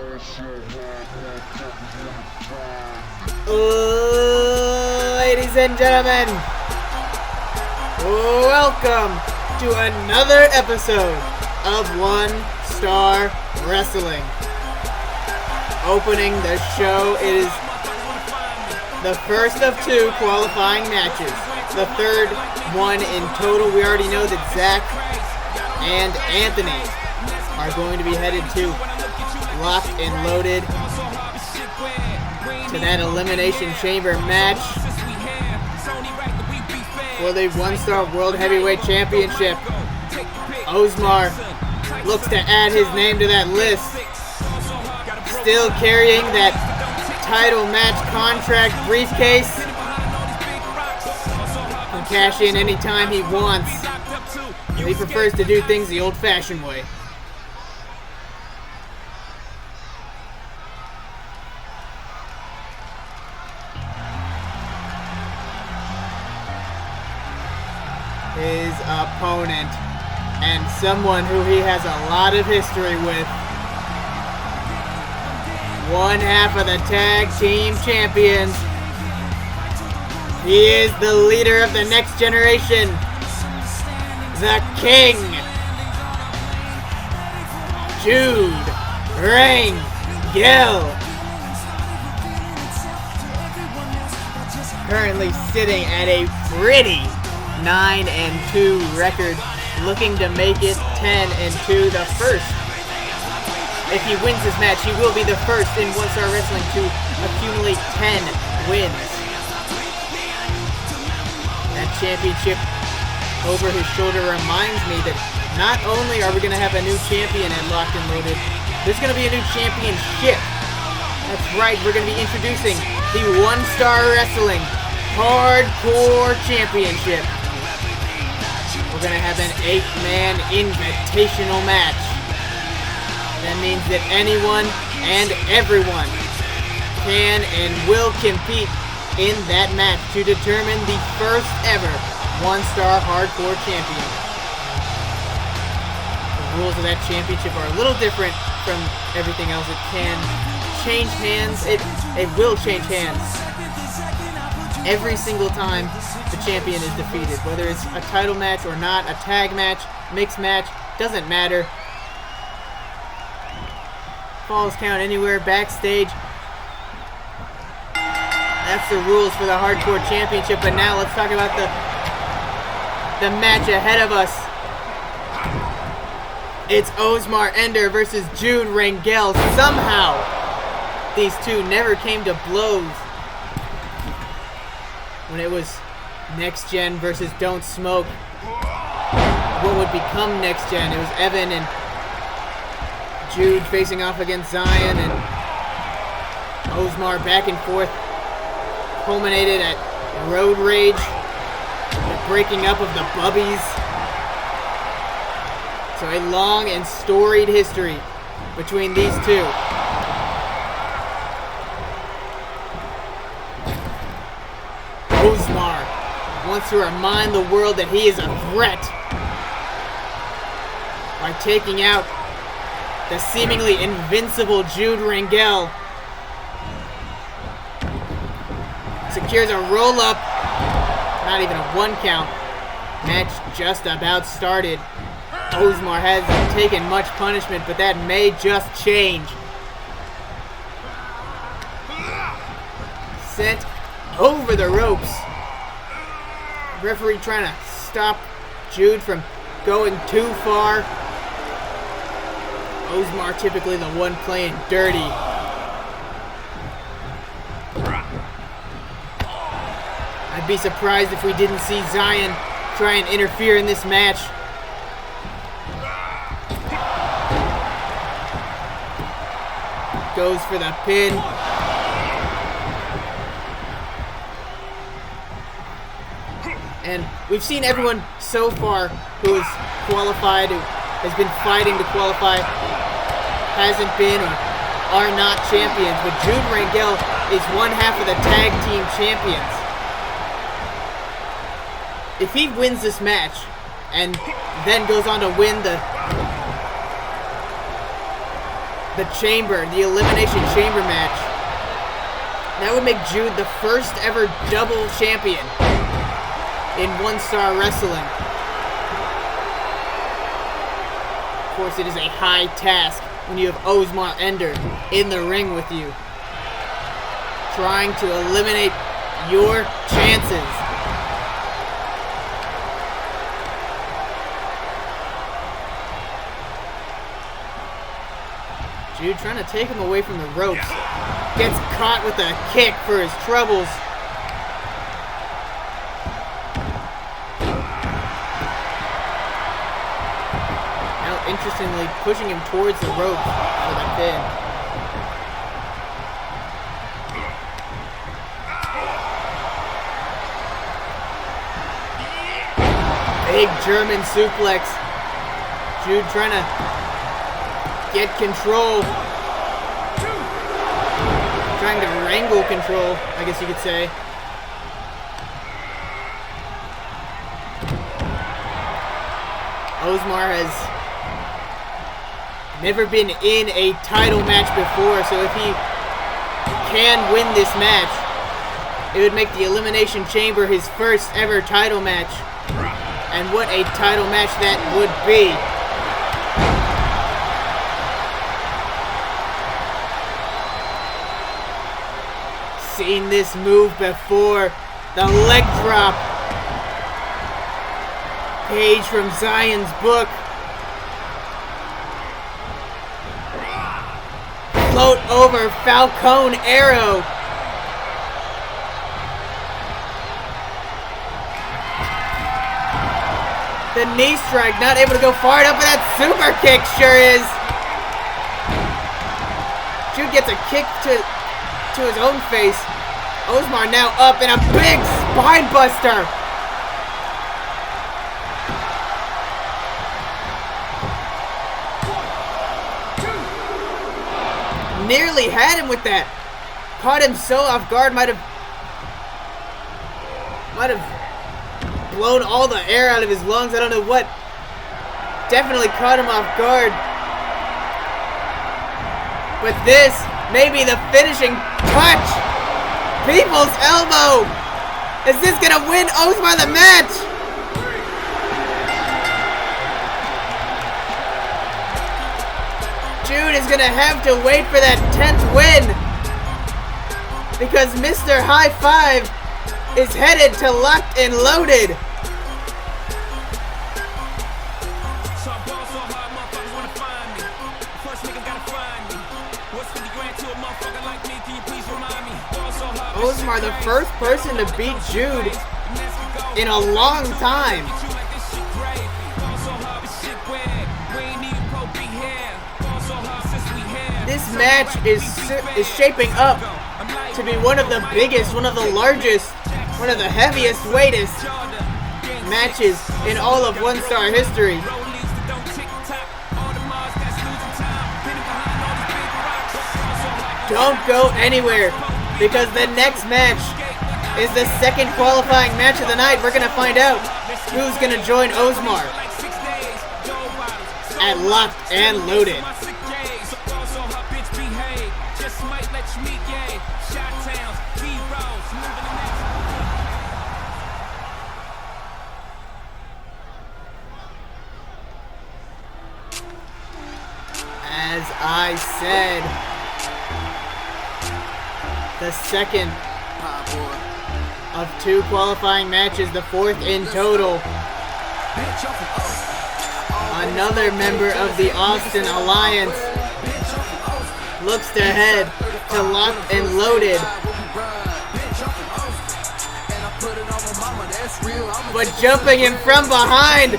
Ladies and gentlemen, welcome to another episode of One Star Wrestling. Opening the show is the first of two qualifying matches. The third one in total. We already know that Zach and Anthony are going to be headed to Locked and Loaded to that Elimination Chamber match for the One Star World Heavyweight Championship. Osmar looks to add his name to that list. Still carrying that title match contract briefcase. Can cash in anytime he wants. He prefers to do things the old-fashioned way. His opponent, and someone who he has a lot of history with, one half of the tag team champions. He is the leader of the next generation, the King, Jude Rangel. Currently sitting at a pretty 9-2 record, looking to make it 10-2, the first. If he wins this match, he will be the first in One Star Wrestling to accumulate 10 wins. That championship over his shoulder reminds me that not only are we going to have a new champion at Locked and Loaded, there's going to be a new championship. That's right, we're going to be introducing the One Star Wrestling Hardcore Championship. We're going to have an 8-man invitational match. That means that anyone and everyone can and will compete in that match to determine the first ever one-star hardcore champion. The rules of that championship are a little different from everything else. It can change hands. It will change hands every single time the champion is defeated. Whether it's a title match or not, a tag match, mixed match, doesn't matter. Falls count anywhere, backstage. That's the rules for the Hardcore Championship. But now let's talk about the match ahead of us. It's Osmar Ender versus Jude Rangel. Somehow, these two never came to blows when it was Next Gen versus Don't Smoke. What would become Next Gen? It was Evan and Jude facing off against Zion, and Osmar back and forth. Culminated at Road Rage, the breaking up of the Bubbies. So a long and storied history between these two. Osmar wants to remind the world that he is a threat by taking out the seemingly invincible Jude Rangel. Secures a roll-up. Not even a 1 count. Match just about started. Osmar hasn't taken much punishment, but that may just change. Sent over the ropes. Referee trying to stop Jude from going too far. Osmar typically the one playing dirty. I'd be surprised if we didn't see Zion try and interfere in this match. Goes for the pin. And we've seen everyone so far who is qualified, who has been fighting to qualify, hasn't been or are not champions. But Jude Rangel is one half of the tag team champions. If he wins this match and then goes on to win the the chamber, the Elimination Chamber match. That would make Jude the first ever double champion in one-star wrestling. Of course, it is a high task when you have Osmar Ender in the ring with you, trying to eliminate your chances. Jude trying to take him away from the ropes. Gets caught with a kick for his troubles. Now, interestingly, pushing him towards the ropes for the pin. Big German suplex. Jude trying to get control. Trying to wrangle control, I guess you could say. Osmar has never been in a title match before, so if he can win this match, it would make the Elimination Chamber his first ever title match. And what a title match that would be. Seen this move before. The leg drop. Page from Zion's book. Float over Falcone Arrow. The knee strike, not able to go far enough, but that super kick sure is. Jude gets a kick to his own face. Osmar now up in a big spine buster. Nearly had him with that. Caught him so off guard, might have blown all the air out of his lungs. I don't know what. Definitely caught him off guard. But this may be the finishing touch. People's elbow. Is this gonna win Osmar the match? Jude is gonna have to wait for that 10th win, because Mr. High Five is headed to Locked and Loaded. Osmar, the first person to beat Jude in a long time. This match is shaping up to be one of the biggest, one of the largest, one of the heaviest weightest matches in all of one-star history. Don't go anywhere, because the next match is the second qualifying match of the night. We're going to find out who's going to join Osmar at Locked and Loaded. As I said, the second of two qualifying matches, the fourth in total. Another member of the Austin Alliance looks to head to Locked and Loaded. But jumping in from behind,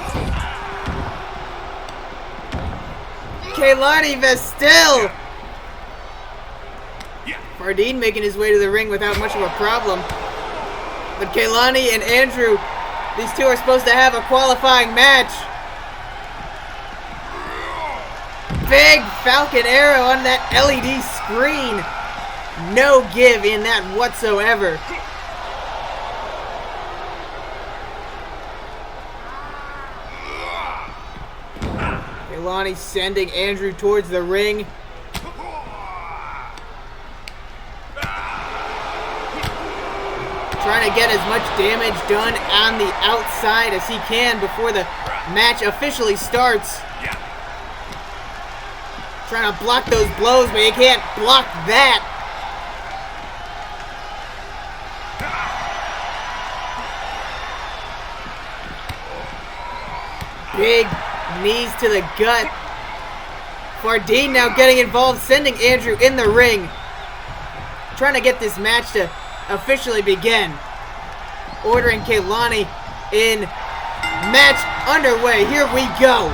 Kehlani Vestil. Fardeen making his way to the ring without much of a problem. But Kehlani and Andrew, these two are supposed to have a qualifying match. Big Falcon Arrow on that LED screen. No give in that whatsoever. Kehlani sending Andrew towards the ring. trying to get as much damage done on the outside as he can before the match officially starts. Trying to block those blows, but he can't block that. Big knees to the gut. Fardeen now getting involved, sending Andrew in the ring. Trying to get this match to officially begin. Ordering Kaylani in. Match underway. Here we go.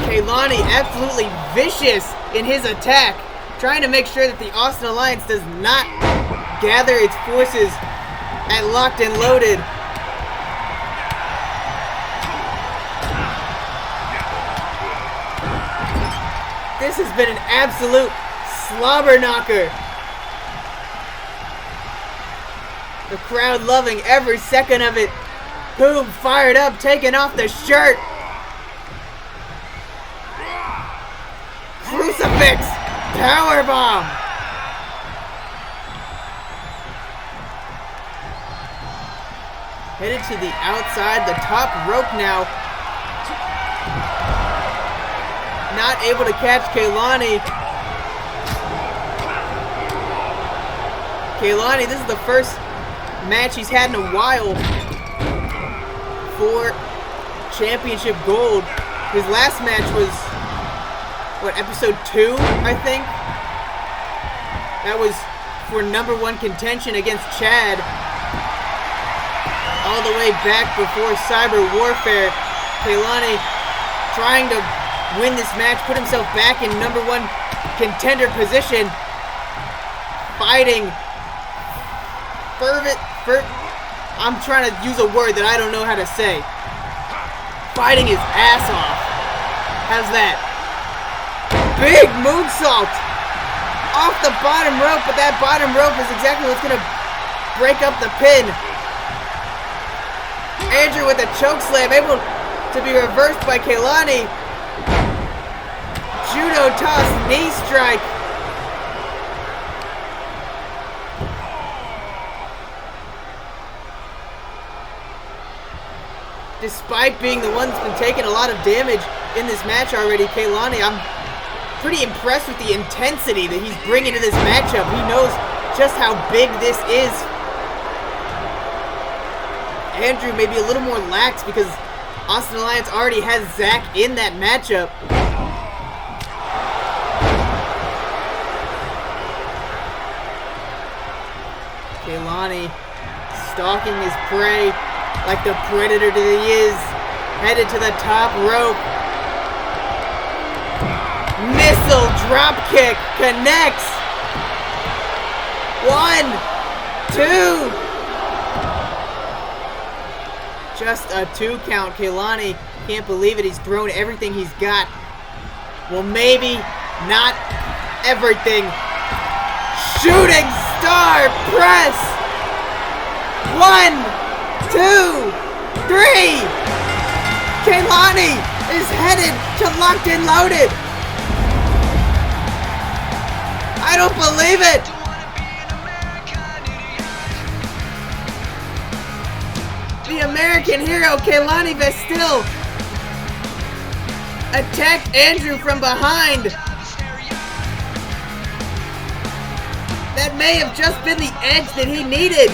Kaylani absolutely vicious in his attack. Trying to make sure that the Austin Alliance does not gather its forces at Locked and Loaded. This has been an absolute slobber knocker. The crowd loving every second of it. Boom, fired up, taking off the shirt. Crucifix, powerbomb. Headed to the outside, the top rope now. Not able to catch Kaylani. Kaylani, this is the first match he's had in a while for championship gold. His last match was, what, episode 2, I think? That was for #1 contention against Chad. All the way back before Cyber Warfare. Kaylani trying to win this match, put himself back in #1 contender position. Fighting I'm trying to use a word that I don't know how to say. Fighting his ass off. How's that? Big moonsault off the bottom rope, but that bottom rope is exactly what's going to break up the pin. Andrew with a choke slam, able to be reversed by Kaylani. Judo toss, knee strike. Despite being the one that's been taking a lot of damage in this match already, Kaylani, I'm pretty impressed with the intensity that he's bringing to this matchup. He knows just how big this is. Andrew may be a little more lax because Austin Alliance already has Zach in that matchup. Kaylani stalking his prey like the predator that he is. Headed to the top rope. Missile drop kick connects. 1, 2. Just a 2 count. Kaylani can't believe it. He's thrown everything he's got. Well, maybe not everything. Shooting star press. 1, 2, 3. Kaylani is headed to Locked and Loaded. I don't believe it. The American hero, Kaylani Vestil, attacked Andrew from behind. That may have just been the edge that he needed.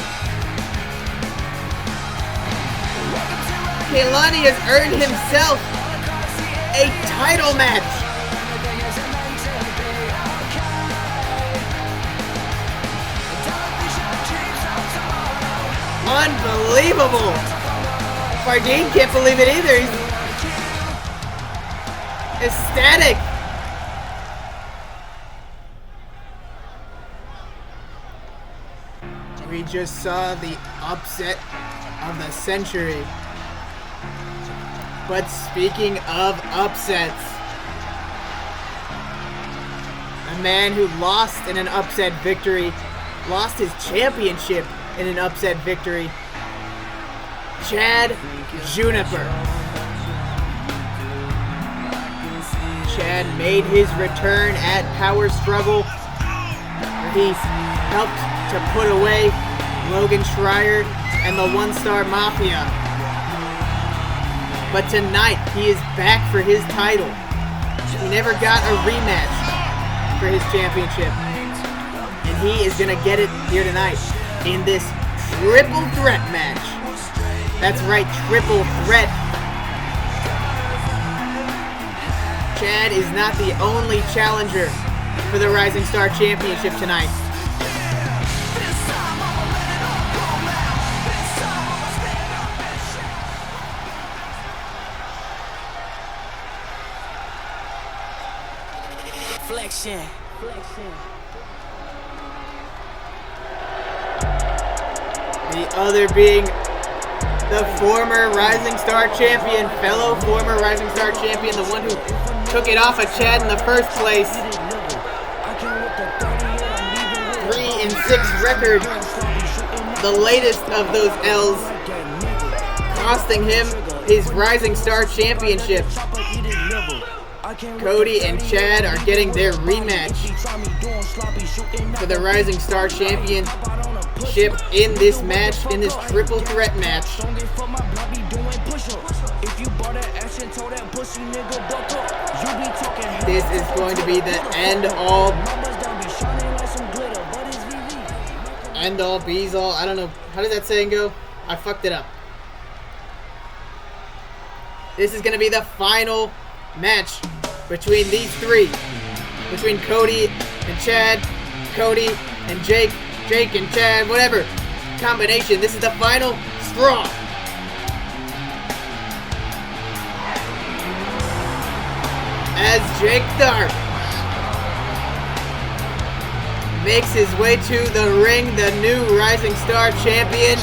Kaylani has earned himself a title match. Unbelievable. Fardeen can't believe it either. He's ecstatic. We just saw the upset of the century. But speaking of upsets, a man who lost in an upset victory, lost his championship in an upset victory, Chad Juniper. Chad made his return at Power Struggle, where he helped to put away Logan Schreier and the One Star Mafia. But tonight, he is back for his title. He never got a rematch for his championship. And he is going to get it here tonight in this triple threat match. That's right, triple threat. Chad is not the only challenger for the Rising Star Championship tonight. Flexion. The other being the former Rising Star Champion, fellow former Rising Star Champion, the one who took it off of Chad in the first place. 3-6 record, the latest of those L's, costing him his Rising Star Championship. Cody and Chad are getting their rematch for the Rising Star Championship in this match, in this triple threat match. This is going to be the end all bees all. I don't know. How did that saying go? I fucked it up. This is going to be the final match between these three. Between Cody and Chad, Cody and Jake, Jake and Chad, whatever combination. This is the final straw. As Jake Tharp makes his way to the ring, the new Rising Star Champion.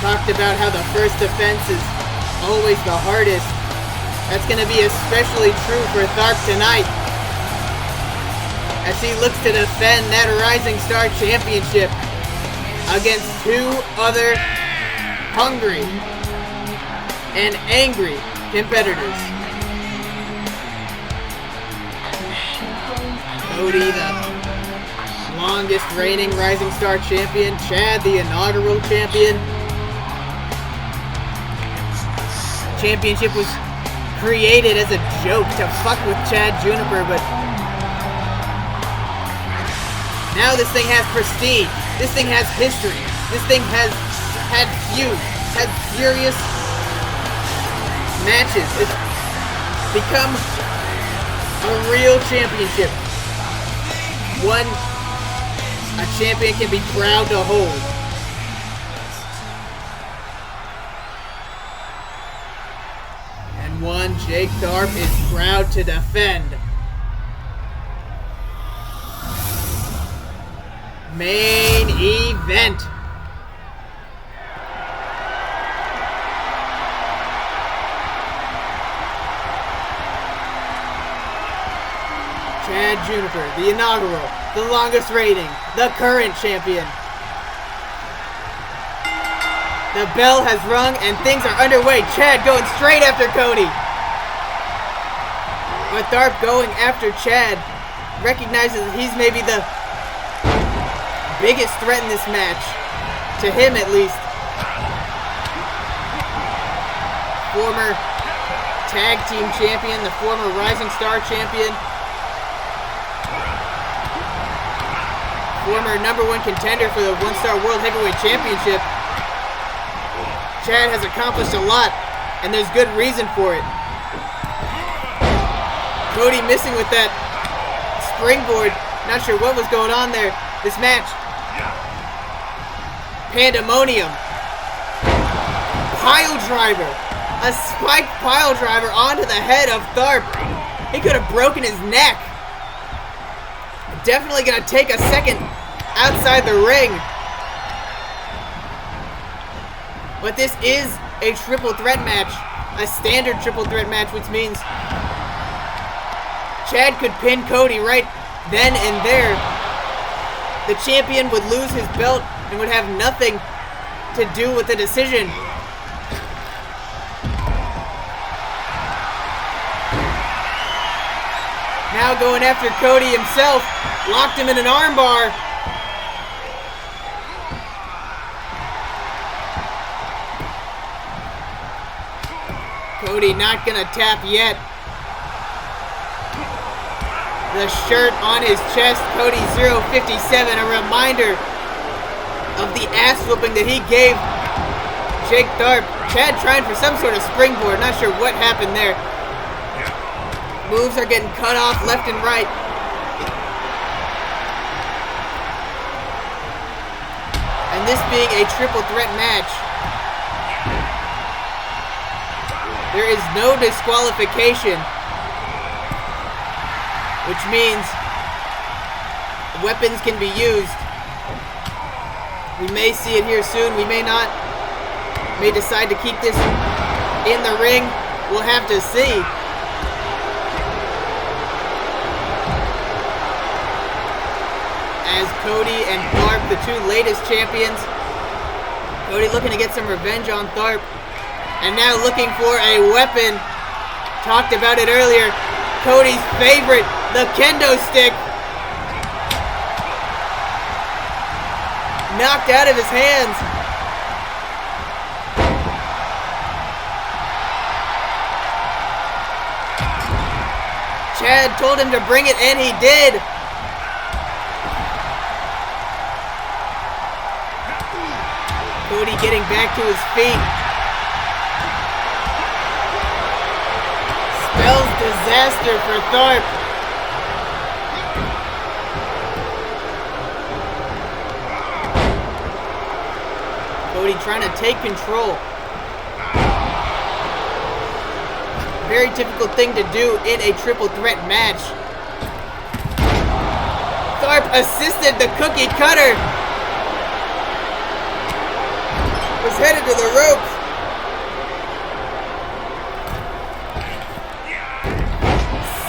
Talked about how the first defense is always the hardest. That's going to be especially true for Tharp tonight, as he looks to defend that Rising Star Championship against two other hungry and angry competitors. Cody, the longest reigning Rising Star Champion. Chad, the inaugural champion. Championship was created as a joke to fuck with Chad Juniper, but now this thing has prestige. This thing has history. This thing has had feuds, had furious matches. It's become a real championship. One a champion can be proud to hold. And one Jake Tharp is proud to defend. Main event. Chad Juniper, the inaugural, the longest reigning, the current champion. The bell has rung and things are underway. Chad going straight after Cody. But Tharp going after Chad recognizes that he's maybe the biggest threat in this match. To him, at least. Former tag team champion, the former Rising Star champion. Former #1 contender for the One-Star World Heavyweight Championship. Chad has accomplished a lot, and there's good reason for it. Cody missing with that springboard. Not sure what was going on there. This match. Pandemonium. Pile driver. A spiked pile driver onto the head of Tharp. He could have broken his neck. Definitely going to take a second outside the ring. But this is a triple threat match. A standard triple threat match, which means Chad could pin Cody right then and there. The champion would lose his belt and would have nothing to do with the decision. Now going after Cody himself. Locked him in an armbar. Cody not gonna tap yet. The shirt on his chest, Cody 057, a reminder of the ass whooping that he gave Jake Tharp. Chad trying for some sort of springboard, not sure what happened there. Moves are getting cut off left and right. And this being a triple threat match, there is no disqualification, which means weapons can be used. We may see it here soon, we may not. May decide to keep this in the ring. We'll have to see. As Cody and Tharp, the two latest champions. Cody looking to get some revenge on Tharp. And now looking for a weapon. Talked about it earlier. Cody's favorite, the kendo stick. Knocked out of his hands. Chad told him to bring it, and he did. Cody getting back to his feet. Spells disaster for Tharp. Cody trying to take control. Very difficult thing to do in a triple threat match. Tharp assisted the cookie cutter. Was headed to the ropes.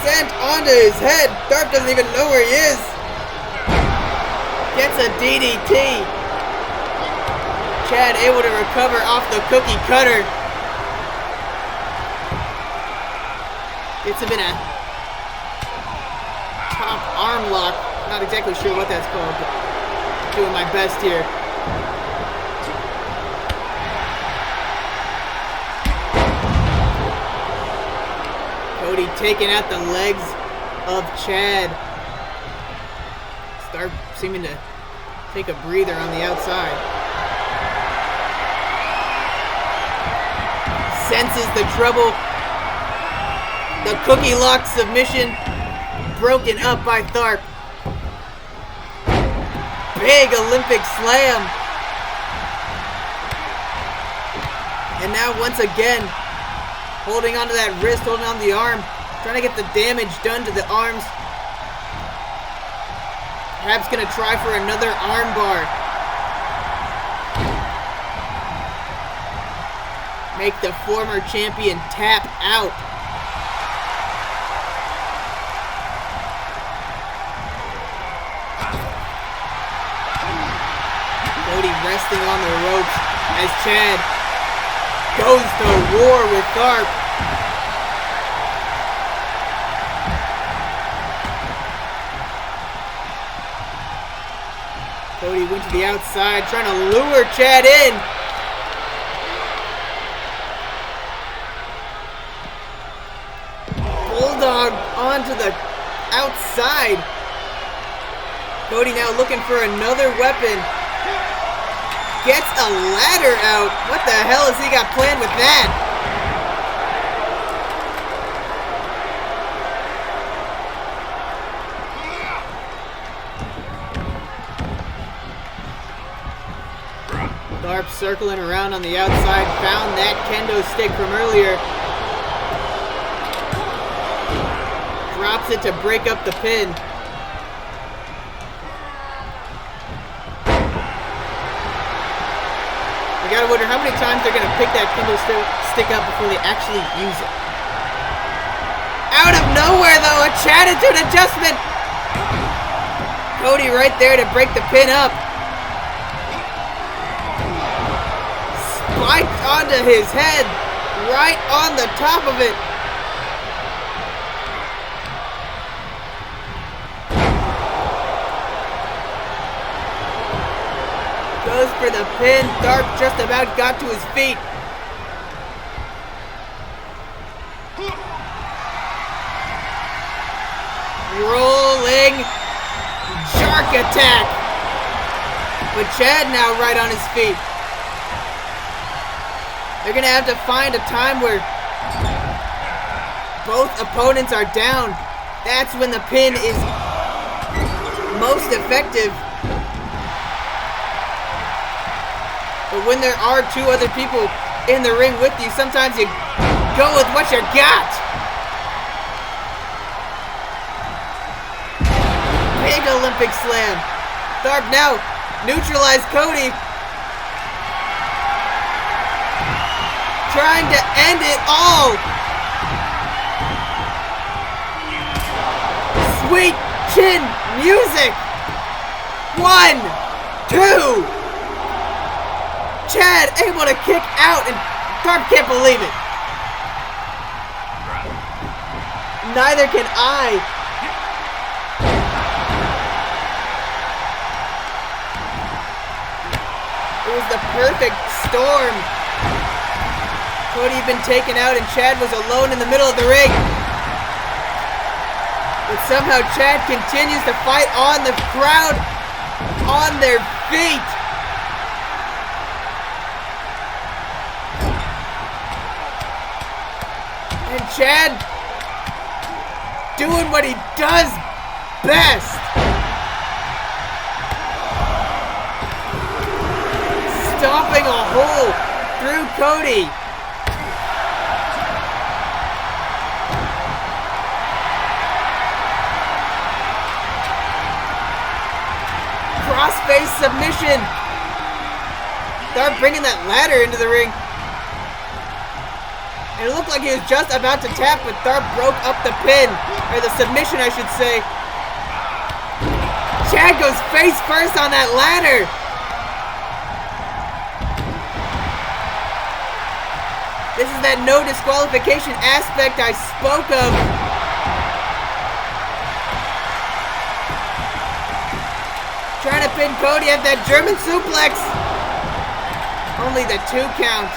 Sent onto his head. Tharp doesn't even know where he is. Gets a DDT. Chad able to recover off the cookie cutter. Gets him in a top arm lock. Not exactly sure what that's called, but doing my best here. Cody taking out the legs of Chad. Start seeming to take a breather on the outside. Senses the trouble. The cookie lock submission broken up by Tharp. Big Olympic slam. And now once again, holding onto that wrist, holding on to the arm, trying to get the damage done to the arms. Perhaps gonna try for another arm bar. Make the former champion tap out. Cody resting on the ropes as Chad goes to war with Tharp. Cody went to the outside, trying to lure Chad in. Bulldog onto the outside. Cody now looking for another weapon. Gets a ladder out. What the hell has he got planned with that? Tharp circling around on the outside. Found that kendo stick from earlier. Drops it to break up the pin. I gotta wonder how many times they're gonna pick that kendo stick up before they actually use it. Out of nowhere though, a Chad into an adjustment. Cody right there to break the pin up. Spiked onto his head, right on the top of it. Goes for the pin. Tharp just about got to his feet. Rolling shark attack. But Chad now right on his feet. They're going to have to find a time where both opponents are down. That's when the pin is most effective. But when there are two other people in the ring with you, sometimes you go with what you got. Big Olympic slam. Tharp now neutralized Cody. Trying to end it all. Sweet chin music. 1, 2. Chad able to kick out, and Tharp can't believe it. Neither can I. It was the perfect storm. Cody had been taken out and Chad was alone in the middle of the ring. But somehow Chad continues to fight on, the crowd on their feet. And Chad doing what he does best. Stomping a hole through Cody. Crossface submission. Tharp bringing that ladder into the ring. And it looked like he was just about to tap, but Tharp broke up the pin. Or the submission, I should say. Chad goes face first on that ladder. This is that no disqualification aspect I spoke of. Trying to pin Cody at that German suplex. Only the 2 count.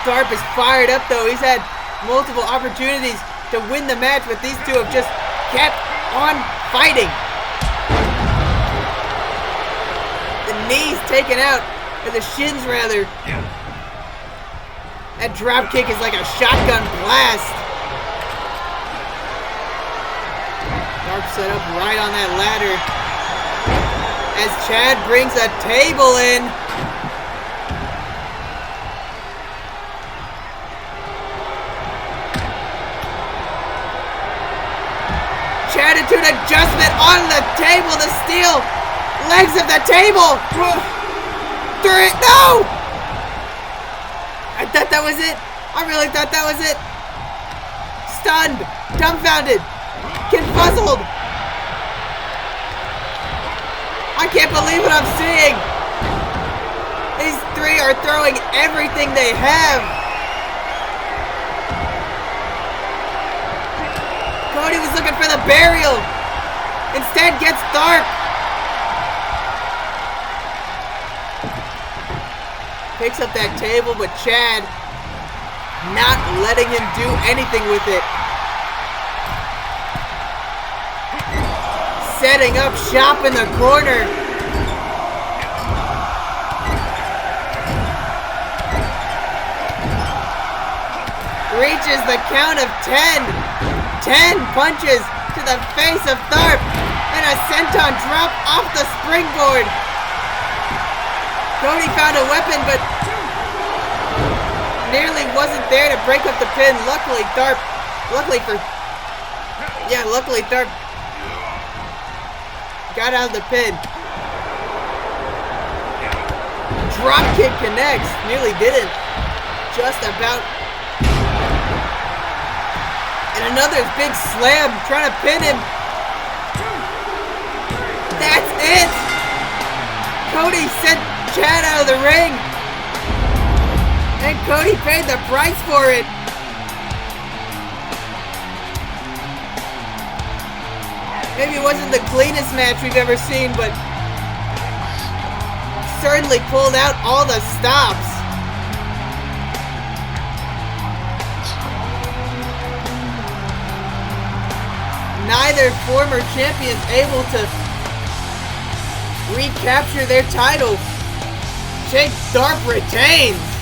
Tharp is fired up though. He's had multiple opportunities to win the match, but these two have just kept on fighting. The knees taken out, or the shins rather. That drop kick is like a shotgun blast. Tharp set up right on that ladder as Chad brings a table in. Attitude adjustment on the table, the steel legs of the table. Through it. No! I thought that was it. I really thought that was it. Stunned, dumbfounded, confuzzled. I can't believe what I'm seeing. These three are throwing everything they have. Cody was looking for the burial. Instead gets Tharp. Picks up that table, but Chad not letting him do anything with it. Setting up shop in the corner. Reaches the count of 10. 10 punches to the face of Tharp, and a senton drop off the springboard. Cody found a weapon, but nearly wasn't there to break up the pin. Luckily Tharp got out of the pin. Drop kick connects, nearly didn't. Just about. And another big slam, trying to pin him. That's it! Cody sent Chad out of the ring. And Cody paid the price for it. Maybe it wasn't the cleanest match we've ever seen, but certainly pulled out all the stops. Neither former champions able to recapture their titles. Jake Sharp retains.